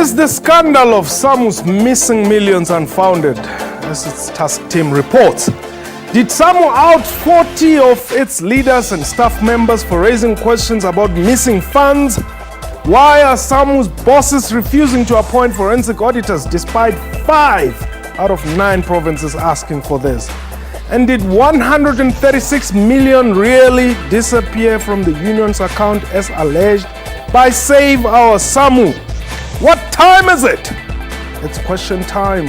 Is the scandal of SAMU's missing millions unfounded, as its task team reports? Did SAMU out 40 of its leaders and staff members for raising questions about missing funds? Why are SAMU's bosses refusing to appoint forensic auditors despite 5 out of 9 provinces asking for this? And did 136 million really disappear from the union's account as alleged by Save Our SAMU? What time is it? It's question time.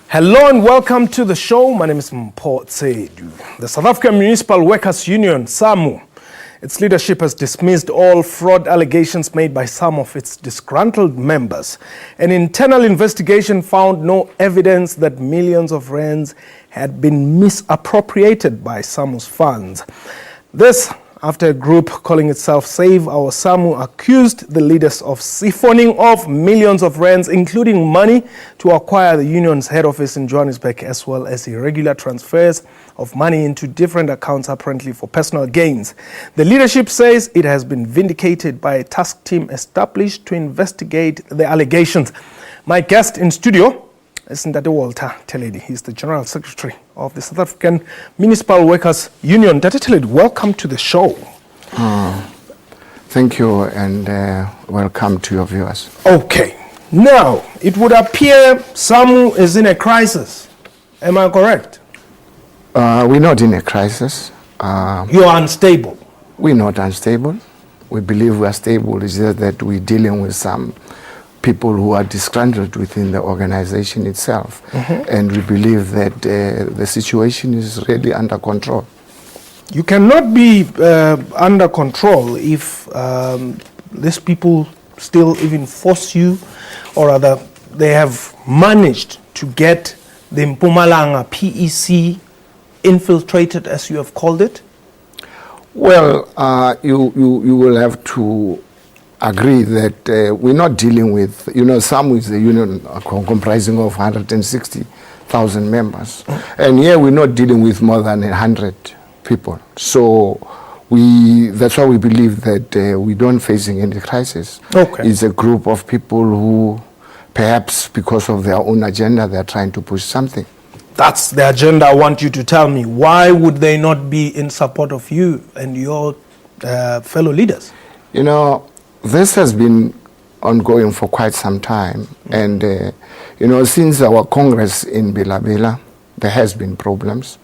Hello and welcome to the show. My name is Mpho Tsedu. The South African Municipal Workers Union, SAMU, its leadership has dismissed all fraud allegations made by some of its disgruntled members. An internal investigation found no evidence that millions of rands had been misappropriated by SAMU's funds. This after a group calling itself Save Our SAMU accused the leaders of siphoning off millions of rands, including money to acquire the union's head office in Johannesburg, as well as irregular transfers of money into different accounts, apparently for personal gains. The leadership says it has been vindicated by a task team established to investigate the allegations. My guest in studio is Ndade Walter Teledi. He's the General Secretary of the South African Municipal Workers Union. Ndade Teledi, welcome to the show. Thank you and welcome to your viewers. Okay. Now, it would appear SAMU is in a crisis. Am I correct? We're not in a crisis. You are unstable. We're not unstable. We believe we are stable. It's just that we're dealing with some people who are disgruntled within the organization itself. And we believe that the situation is really under control. You cannot be under control if these people still even force you, or rather they have managed to get the Mpumalanga PEC infiltrated, as you have called it. Well, you will have to agree that we're not dealing with, SAMU is a union comprising of 160,000 members. And here we're not dealing with more than 100 people. So that's why we believe that we don't facing any crisis. Okay. It's a group of people who perhaps because of their own agenda, they're trying to push something. That's the agenda I want you to tell me. Why would they not be in support of you and your fellow leaders? This has been ongoing for quite some time. And, since our Congress in Bela, there has been problems.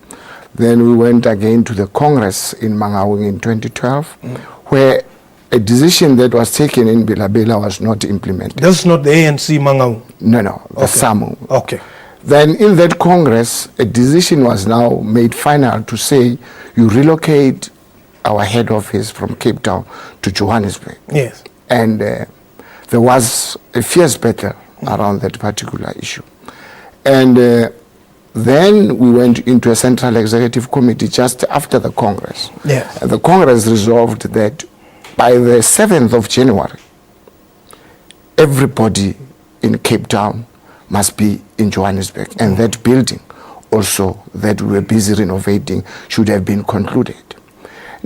Then we went again to the Congress in Mangaung in 2012, where a decision that was taken in Bela was not implemented. That's not the ANC Mangaung? No, the SAMU. Okay. Then in that Congress, a decision was now made final to say you relocate our head office from Cape Town to Johannesburg. Yes. And there was a fierce battle around that particular issue. And then we went into a Central Executive Committee just after the Congress. Yes. And the Congress resolved that by the 7th of January, everybody in Cape Town must be in Johannesburg. And that building also that we were busy renovating should have been concluded.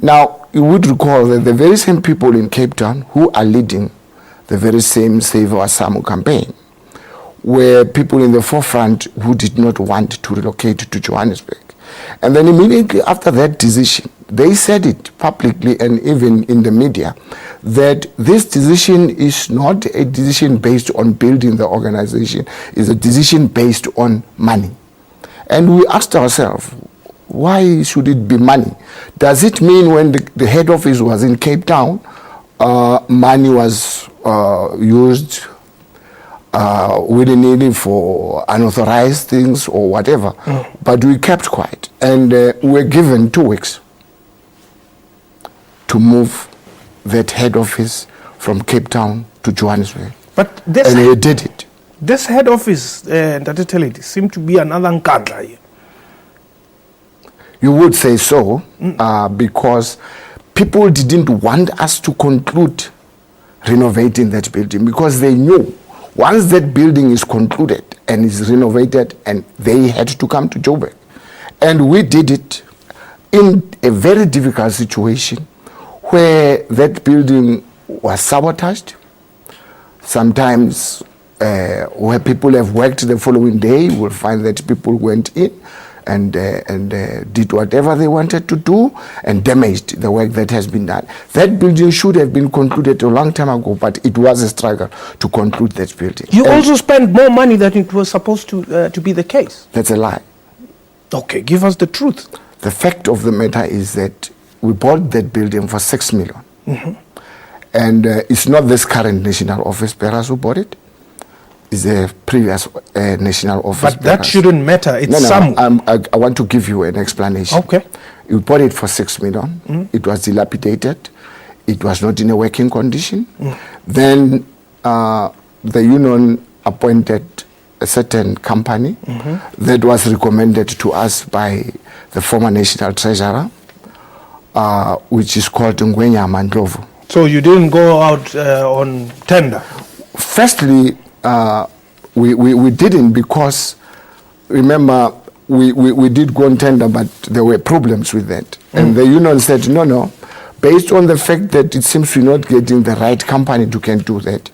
Now, you would recall that the very same people in Cape Town who are leading the very same Save Our SAMU campaign were people in the forefront who did not want to relocate to Johannesburg. And then immediately after that decision, they said it publicly and even in the media that this decision is not a decision based on building the organization, it's a decision based on money. And we asked ourselves, why should it be money? Does it mean when the head office was in Cape Town, money was used willy-nilly for unauthorized things or whatever? But we kept quiet. And we were given 2 weeks to move that head office from Cape Town to Johannesburg. And we did it. This head office, Ndade Teledi, seemed to be another Nkandla here. You would say so, because people didn't want us to conclude renovating that building, because they knew once that building is concluded and is renovated, and they had to come to Joburg. And we did it in a very difficult situation where that building was sabotaged. Sometimes where people have worked the following day, you will find that people went in and did whatever they wanted to do and damaged the work that has been done. That building should have been concluded a long time ago, but it was a struggle to conclude that building. You also spent more money than it was supposed to be the case. That's a lie. Okay, give us the truth. The fact of the matter is that we bought that building for 6 million. Mm-hmm. And it's not this current national office bearers who bought it. It's a previous national office But bearers. that shouldn't matter. It's No, some. I want to give you an explanation. Okay. We bought it for 6 million. Mm. It was dilapidated. It was not in a working condition. Mm. Then the union appointed a certain company that was recommended to us by the former national treasurer, which is called Ngwenya Mandlovu. So you didn't go out on tender? Firstly, we didn't, because remember we did go on tender, but there were problems with that. And the union said no, based on the fact that it seems we're not getting the right company to can do that.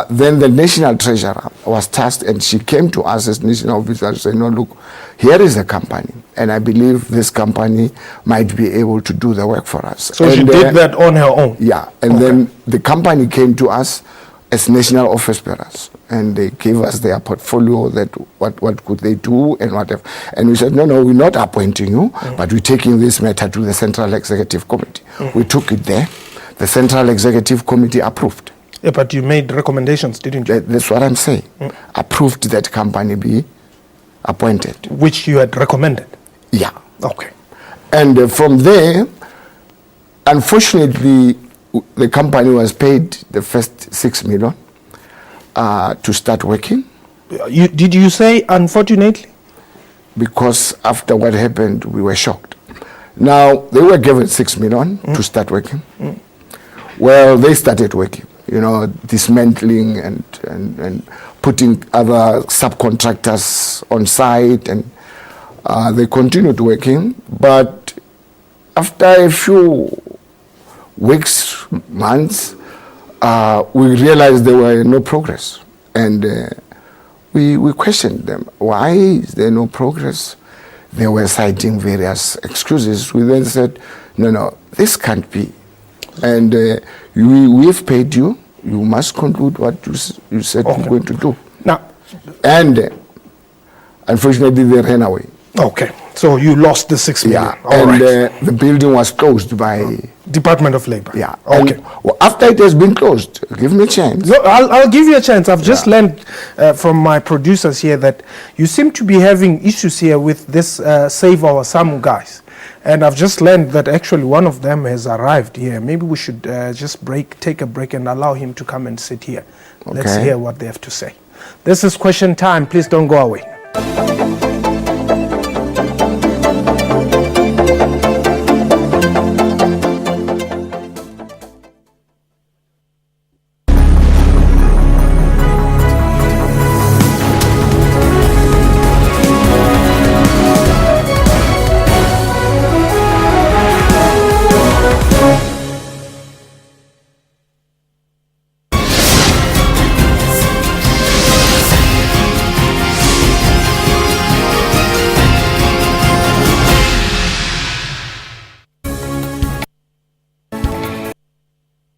Then the national treasurer was tasked, and she came to us as national officer and said, no, look, here is a company, and I believe this company might be able to do the work for us. So she did that on her own? Yeah, and then the company came to us as national office bearers, and they gave us their portfolio, that what could they do and whatever. And we said, no, we're not appointing you, but we're taking this matter to the Central Executive Committee. We took it there. The Central Executive Committee approved. Yeah, but you made recommendations, didn't you? That's what I'm saying. Approved that company be appointed. Which you had recommended? Yeah. Okay. And from there, unfortunately, the company was paid the first 6 million to start working. Did you say unfortunately? Because after what happened, we were shocked. Now, they were given 6 million to start working. Well, they started working, dismantling and putting other subcontractors on site, and they continued working. But after a few weeks, months, we realized there were no progress. And we questioned them. Why is there no progress? They were citing various excuses. We then said, no, this can't be. And we've paid you. You must conclude what you said you're going to do. Now, and unfortunately, they ran away. Okay, so you lost the 6 million. Yeah, All and right. the building was closed by Department of Labor. Yeah. Okay. And, well, after it has been closed, give me a chance. No, I'll give you a chance. I've just learned from my producers here that you seem to be having issues here with this Save Our SAMU guys. And I've just learned that actually one of them has arrived here. Maybe we should just take a break and allow him to come and sit here. Okay. Let's hear what they have to say. This is Question Time. Please don't go away.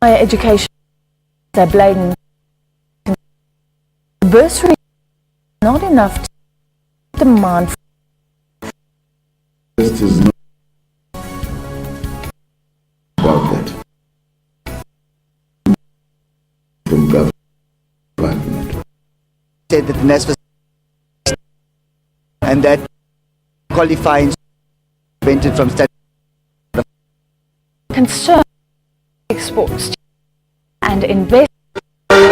Higher education, they're blatant. Bursary is not enough to demand. This is not about that. From government. Said that the nest was and that qualifying prevented from studying. Concern exports and invest. Accra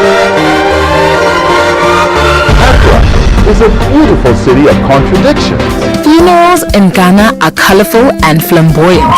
is a beautiful city of contradictions. Funerals in Ghana are colorful and flamboyant.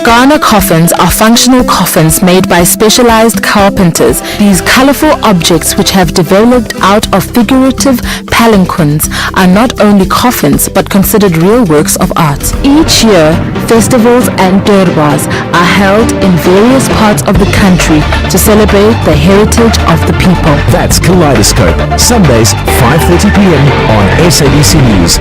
Ghana coffins are functional coffins made by specialized carpenters. These colorful objects, which have developed out of figurative palanquins, are not only coffins but considered real works of art. Each year, festivals and durbars are held in various parts of the country to celebrate the heritage of the people. That's Kaleidoscope, Sundays 5:30 p.m. on SABC News.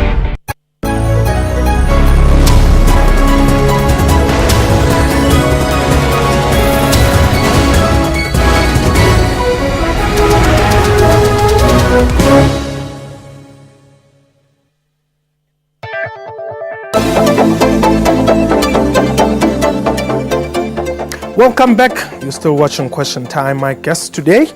Welcome back. You're still watching Question Time. My guest today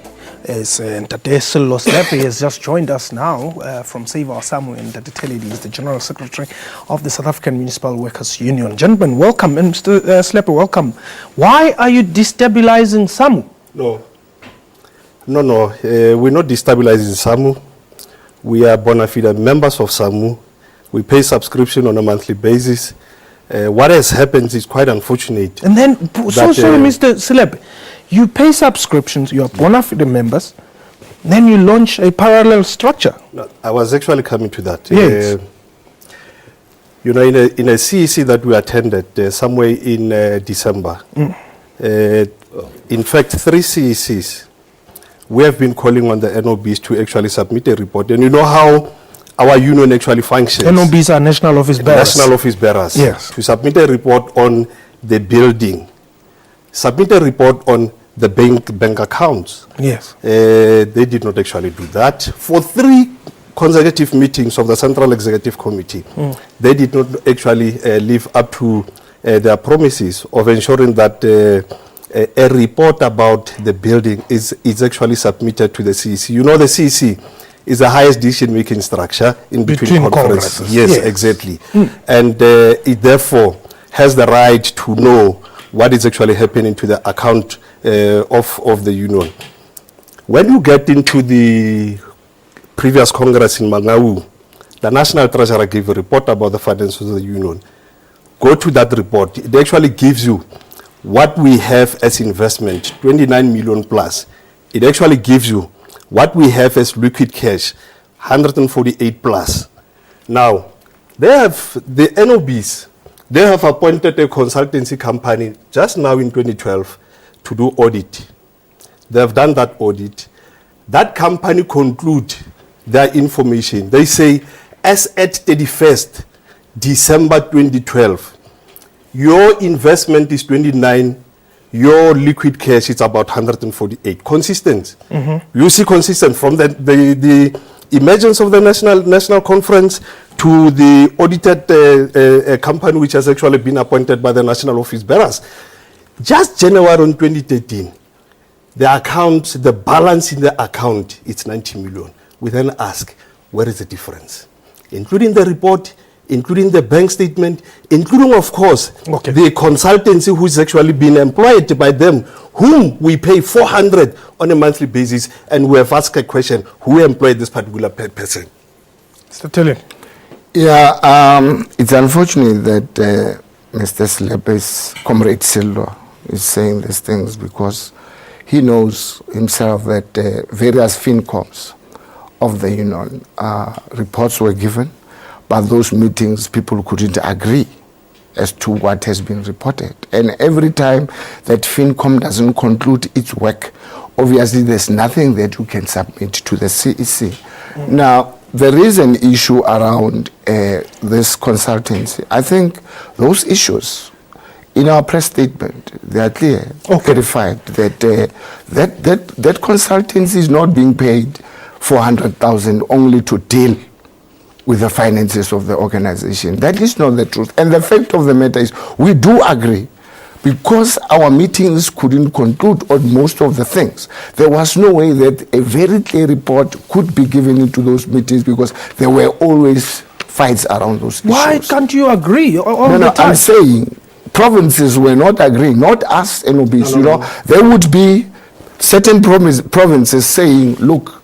is Ntate Sello Slepe. He has just joined us now from Save Our Samu, and Ntate Teledi is the General Secretary of the South African Municipal Workers Union. Gentlemen, welcome. And Mr. Slepe, welcome. Why are you destabilizing SAMU? No, we're not destabilizing SAMU. We are bona fide members of SAMU. We pay subscription on a monthly basis. What has happened is quite unfortunate. And then, sorry, Mr. Slepe, you pay subscriptions, you are bona fide members, then you launch a parallel structure. No, I was actually coming to that. Yes. In a CEC that we attended somewhere in December, in fact, 3 CECs, we have been calling on the NOBs to actually submit a report. And you know how our union actually functions. NOBs are National Office Bearers. National Office Bearers. Yes. To submit a report on the building, submit a report on the bank accounts. Yes. They did not actually do that. For 3 consecutive meetings of the Central Executive Committee, they did not actually live up to their promises of ensuring that a report about the building is actually submitted to the CEC. You know, the CEC is the highest decision-making structure in between conferences. Yes, exactly. And it therefore has the right to know what is actually happening to the account of the union. When you get into the previous Congress in Mangaung, the National Treasurer gave a report about the finances of the union. Go to that report. It actually gives you what we have as investment, 29 million plus. It actually gives you what we have as liquid cash, 148 plus. Now, they have the NOBs, they have appointed a consultancy company just now in 2012 to do audit. They have done that audit. That company conclude their information. They say, as at 31st December 2012, your investment is 29, your liquid cash is about 148. Consistent. You see consistent from the emergence of the national conference to the audited company which has actually been appointed by the National Office Bearers. Just January in 2013, the account, the balance in the account, it's 90 million. We then ask, where is the difference? Including the report, including the bank statement, including, of course, the consultancy who's actually been employed by them, whom we pay 400 on a monthly basis, and we have asked a question, who employed this particular person? Mr. Tillin. Yeah, it's unfortunate that Mr. Slepe's comrade Sello is saying these things because he knows himself that various FinComs of the union reports were given, but those meetings, people couldn't agree as to what has been reported. And every time that FinCom doesn't conclude its work, obviously there's nothing that you can submit to the CEC. Now, there is an issue around this consultancy. I think those issues, in our press statement, they are clear, verified, that that consultancy is not being paid 400,000 only to deal with the finances of the organization. That is not the truth. And the fact of the matter is, we do agree, because our meetings couldn't conclude on most of the things. There was no way that a very clear report could be given into those meetings because there were always fights around those issues. Why can't you agree all No, the time? I'm saying provinces were not agreeing, not us NOBs. There would be certain provinces saying, look,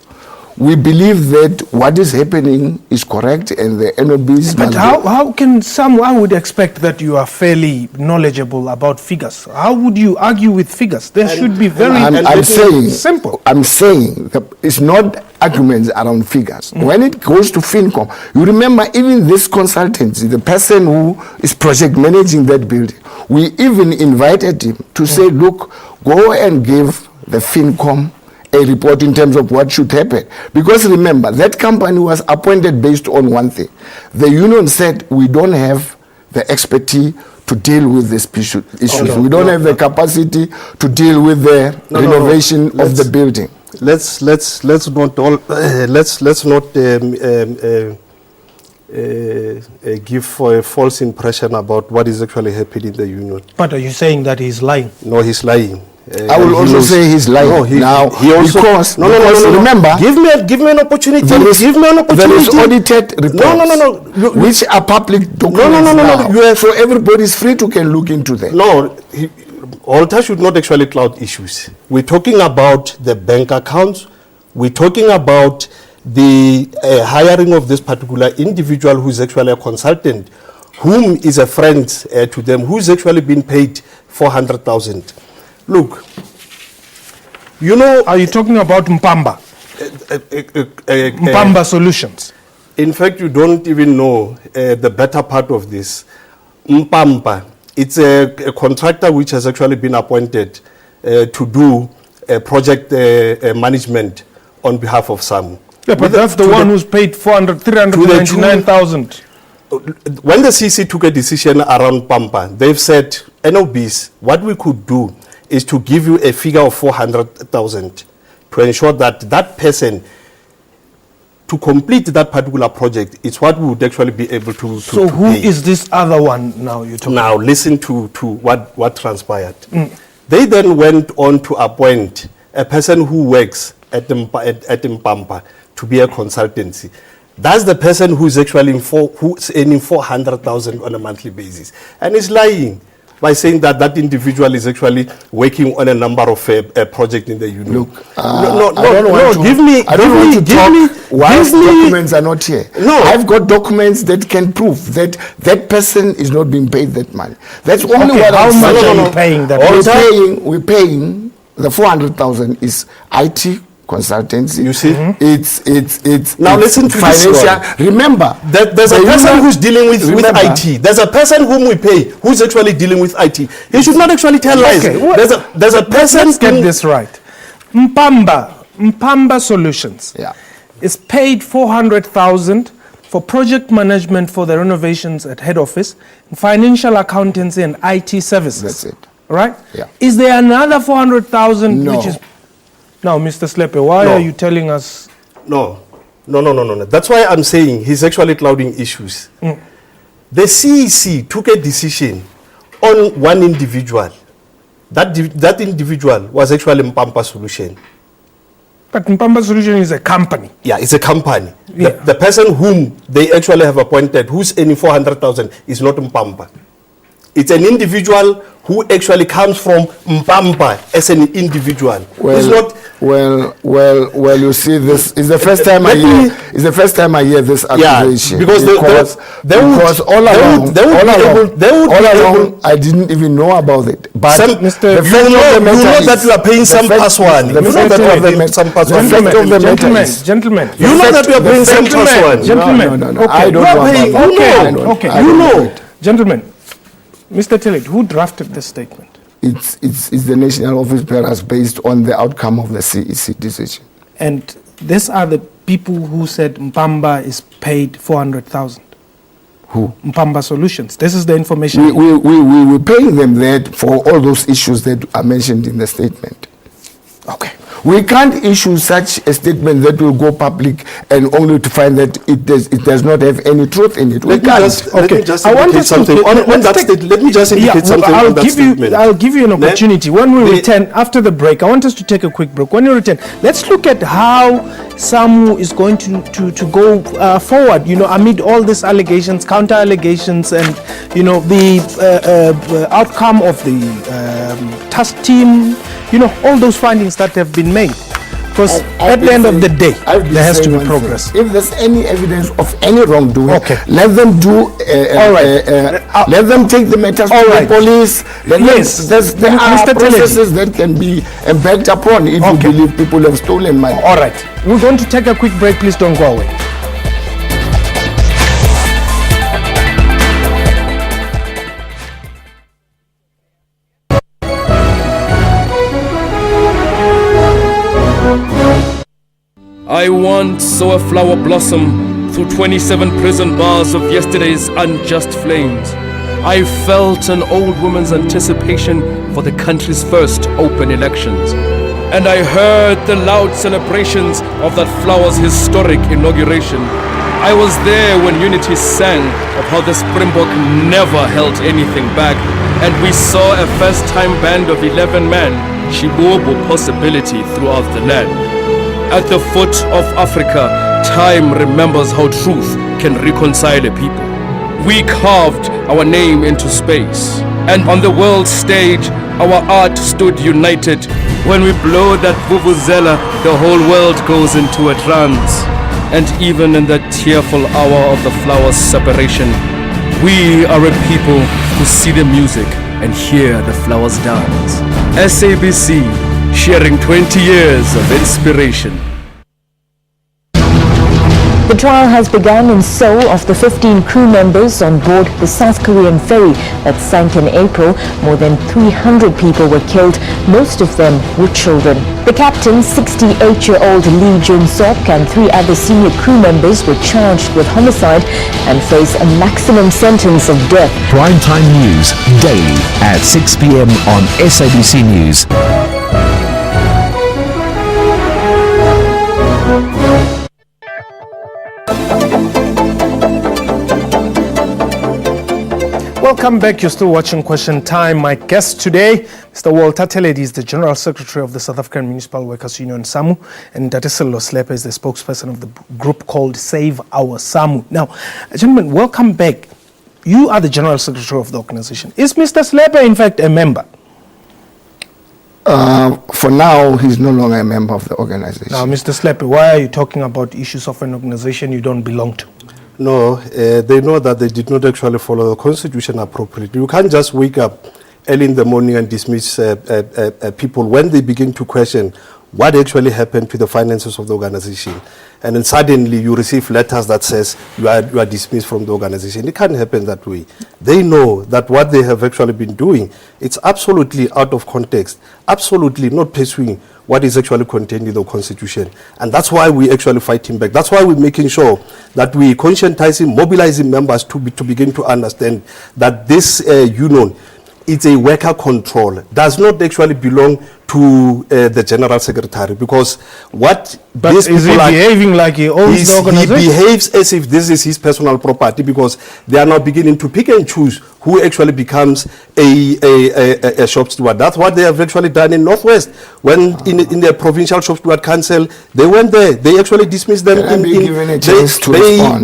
we believe that what is happening is correct and the NOBs... But how can someone would expect that you are fairly knowledgeable about figures? How would you argue with figures? There should be very simple. I'm saying that it's not arguments around figures. When it goes to FinCom, you remember even this consultancy, the person who is project managing that building, we even invited him to say, look, go and give the FinCom a report in terms of what should happen. Because remember, that company was appointed based on one thing. The union said, we don't have the expertise to deal with these issues. We don't have the capacity to deal with the renovation of the building. Let's not give a false impression about what is actually happening in the union. But are you saying that he's lying? No, he's lying. I will also say he's lying. No, he also, because remember, give me an opportunity. Give me an opportunity. There is audited reports. No. Which are public documents. No. So everybody is free to can look into that. No, Alter should not actually cloud issues. We're talking about the bank accounts. We're talking about the hiring of this particular individual who is actually a consultant, whom is a friend to them, who's actually been paid 400,000. Look, you know... Are you talking about Mpamba? Mpamba Solutions? In fact, you don't even know the better part of this. Mpamba, it's a contractor which has actually been appointed to do project management on behalf of SAMU. Yeah, but that's the one who's paid 399,000. When the CC took a decision around Pampa, they've said, NOBs, what we could do is to give you a figure of 400,000 to ensure that that person, to complete that particular project, is what we would actually be able to So who is this other one now you're talking about? Now, listen to what transpired. They then went on to appoint a person who works at Mpampa to be a consultancy. That's the person who's actually who's earning 400,000 on a monthly basis. And is lying by saying that that individual is actually working on a number of projects in the union. Look, documents are not here. No. I've got documents that can prove that that person is not being paid that money. That's only what I'm saying. How much are you paying that? We're paying the 400,000 is IT consultancy. You see, it's now listen to financial. This Remember, there's a person who's dealing with IT. There's a person whom we pay who's actually dealing with IT. He should not actually tell lies. There's a person. Let's get this right. Mpamba Solutions is paid 400,000 for project management for the renovations at head office, financial accountancy and IT services. That's it. Right? Yeah. Is there another 400,000 No. which is... Now, Mr. Slepe, why are you telling us... No. That's why I'm saying he's actually clouding issues. The CEC took a decision on one individual. That individual was actually Mpampa Solution. But Mpamba Solution is a company. Yeah, it's a company. Yeah. The person whom they actually have appointed, who's earning 400,000, is not Mpampa. It's an individual who actually comes from Mpampa as an individual. Well, you see, this is the first time I hear. It's the first time I hear this accusation. Yeah, because all along, I didn't even know about it. But you know that you are paying some password. You know that you are paying some password. Gentlemen. You know that you are paying some password. Gentlemen. No. I don't know. Okay. You know. Gentlemen, Mr. Tillett, who drafted this statement? It's the national office bearers based on the outcome of the CEC decision. And these are the people who said Mpamba is paid 400,000. Who? Mpamba Solutions. This is the information. We're paying them that for all those issues that are mentioned in the statement. Okay. We can't issue such a statement that will go public and only to find that it does not have any truth in it. Let me just indicate something on that statement. Let me just indicate something on that statement. I'll give you an opportunity. When we return after the break, I want us to take a quick break. When you return, let's look at how SAMU is going to go forward, amid all these allegations, counter allegations, and, the outcome of the task team, all those findings that have been made. Because at the end of the day, there has to be progress. If there's any evidence of any wrongdoing, Okay. let them do. All right. Let them take the matters to right. the police. Yes. There are Mr. processes that can be backed upon if Okay. you believe people have stolen money. All right. We're going to take a quick break. Please don't go away. I once saw a flower blossom through 27 prison bars of yesterday's unjust flames. I felt an old woman's anticipation for the country's first open elections. And I heard the loud celebrations of that flower's historic inauguration. I was there when Unity sang of how the Springbok never held anything back. And we saw a first-time band of 11 men, Shibobo possibility throughout the land. At the foot of Africa, time remembers how truth can reconcile a people. We carved our name into space, and on the world stage, our art stood united. When we blow that vuvuzela, the whole world goes into a trance. And even in that tearful hour of the flower's separation, we are a people who see the music and hear the flowers dance. SABC, sharing 20 years of inspiration. The trial has begun in Seoul of the 15 crew members on board the South Korean ferry that sank in April. More than 300 people were killed, most of them were children. The captain, 68-year-old Lee Jun-sok, and 3 other senior crew members were charged with homicide and face a maximum sentence of death. Primetime News, daily at 6 p.m. on SABC News. Welcome back. You're still watching Question Time. My guest today, Mr. Walter Teledi, is the General Secretary of the South African Municipal Workers Union, SAMU, and Datiselo Slepe is the spokesperson of the group called Save Our SAMU. Now, gentlemen, welcome back. You are the General Secretary of the organization. Is Mr. Slepe, in fact, a member? For now, he's no longer a member of the organization. Now, Mr. Slepe, why are you talking about issues of an organization you don't belong to? No, they know that they did not actually follow the constitution appropriately. You can't just wake up early in the morning and dismiss people when they begin to question what actually happened to the finances of the organization. And then suddenly you receive letters that says you are dismissed from the organization. It can't happen that way. They know that what they have actually been doing, it's absolutely out of context, absolutely not pursuing what is actually contained in the constitution. And that's why we actually fighting back. That's why we're making sure that we conscientizing, mobilizing members to begin to understand that this union, it's a worker control, does not actually belong to the General Secretary, because what But these is he people are behaving like he owns the organization? He behaves as if this is his personal property, because they are now beginning to pick and choose who actually becomes a shop steward. That's what they have actually done in Northwest. When in the provincial shop steward council, they went there, they actually dismissed them.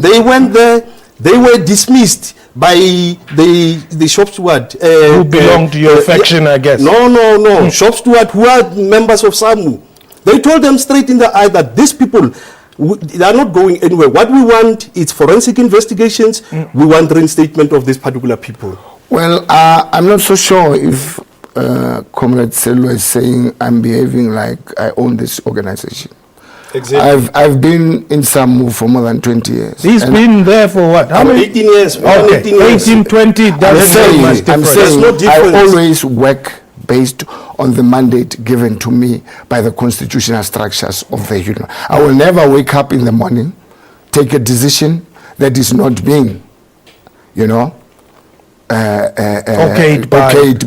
They went there, they were dismissed by the shop steward who belong to your faction, I guess. No. Shop steward who are members of SAMU. They told them straight in the eye that these people, they are not going anywhere. What we want is forensic investigations. We want reinstatement of these particular people. Well, I'm not so sure if Comrade Sello is saying I'm behaving like I own this organization. Exactly. I've been in SAMU for more than 20 years. He's been there for what? How many? 18 years. Okay. 18 years. 18, 20, that's very much different. I'm saying no difference. I always work based on the mandate given to me by the constitutional structures of the union. I will never wake up in the morning, take a decision that is not being, okayed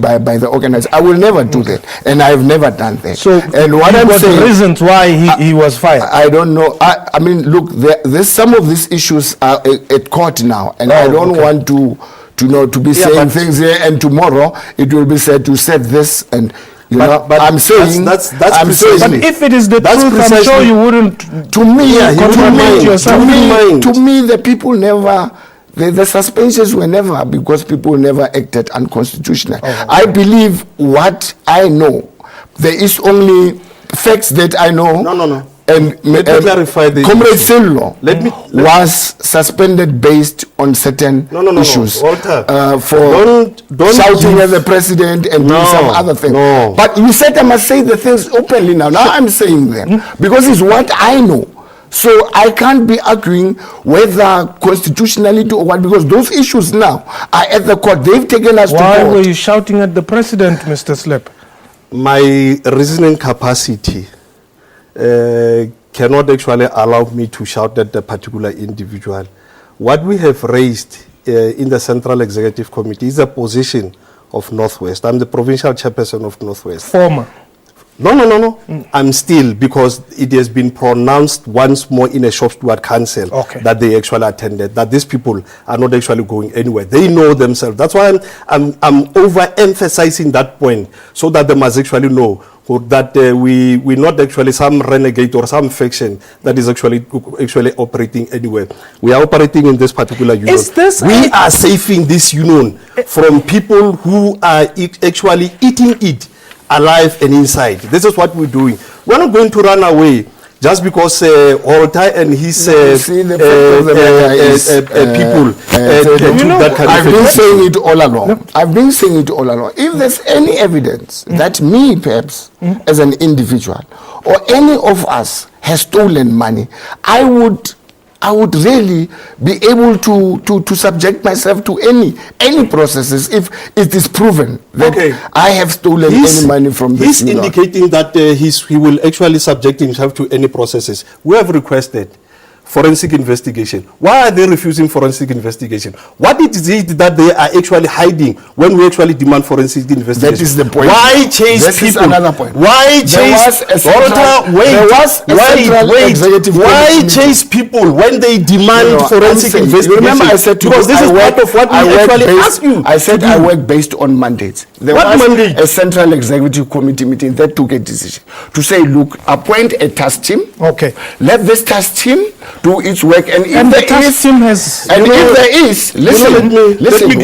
by the organizer. I will never do that, and I have never done that. So, and what I'm saying, reasons why he was fired. I don't know. I mean, look, there's some of these issues are at court now, and I don't want to be saying things here, and tomorrow it will be said to said this, and but I'm saying that's I'm saying. But if it is the truth, I'm sure you wouldn't. To me, the people never. The suspensions were never because people never acted unconstitutional. I believe what I know, there is only facts that I know. No. And let me clarify this. Comrade Sillo was suspended based on certain issues for shouting at the president and doing some other things. But you said I must say the things openly now. Now I'm saying them because it's what I know. So I can't be arguing whether constitutionality or what, because those issues now are at the court. They've taken us to court. Why were you shouting at the president, Mr. Slip? My reasoning capacity cannot actually allow me to shout at a particular individual. What we have raised in the Central Executive Committee is a position of Northwest. I'm the provincial chairperson of Northwest. Former. No. I'm still, because it has been pronounced once more in a shop steward council that they actually attended, that these people are not actually going anywhere. They know themselves. That's why I'm overemphasizing that point, so that they must actually know that we're not actually some renegade or some faction that is actually operating anywhere. We are operating in this particular union. We are saving this union from people who are actually eating it alive and inside. This is what we're doing. We're not going to run away just because Hortai and his people that kind I've been saying it all along. I've been saying it all along. If there's any evidence that me, perhaps, as an individual, or any of us has stolen money, I would really be able to subject myself to any processes if it is proven that I have stolen any money from this. He's indicating that he will actually subject himself to any processes. We have requested forensic investigation. Why are they refusing forensic investigation? What is it that they are actually hiding when we actually demand forensic investigation? That is the point. Why chase people? Is another point. Why chase? Why chase people when they demand forensic investigation? Remember, I said because this is part of what we actually ask you. I said I work based on mandates. There was mandate? A Central Executive Committee meeting that took a decision to say, look, appoint a task team. Let this task team do its work, and if there is, listen,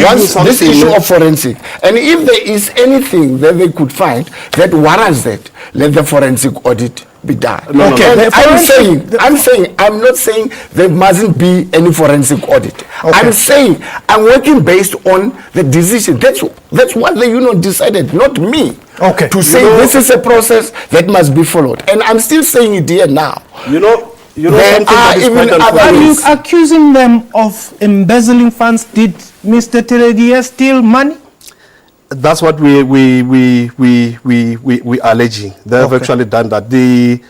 once this issue of forensic, and if there is anything that they could find that warrants that, let the forensic audit be done. I'm not saying there mustn't be any forensic audit. I'm saying I'm working based on the decision. That's what the union decided, not me. To say this is a process that must be followed, and I'm still saying it here now. Are you accusing them of embezzling funds? Did Mr. Teredia steal money? That's what we are alleging. They have actually done that. The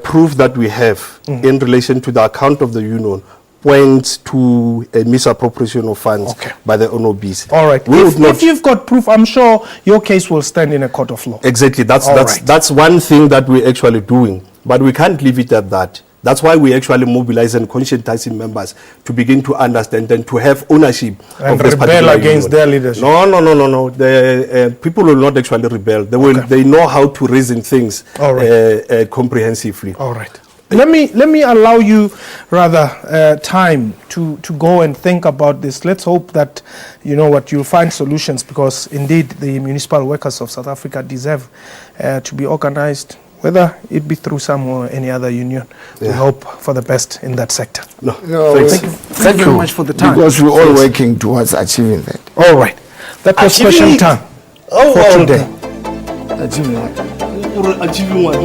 proof that we have in relation to the account of the union points to a misappropriation of funds by the ONOBs. All right. If you've got proof, I'm sure your case will stand in a court of law. Exactly. That's one thing that we're actually doing. But we can't leave it at that. That's why we actually mobilize and conscientizing members to begin to understand and to have ownership and of this rebel against their leadership. No. The people will not actually rebel. They know how to reason things comprehensively. All right. Let me allow you time to go and think about this. Let's hope that you'll find solutions, because indeed the municipal workers of South Africa deserve to be organized, whether it be through some or any other union. We hope for the best in that sector. Thank you very much for the time. Because we're all working towards achieving that. All right. That was special time for today. Achieving what?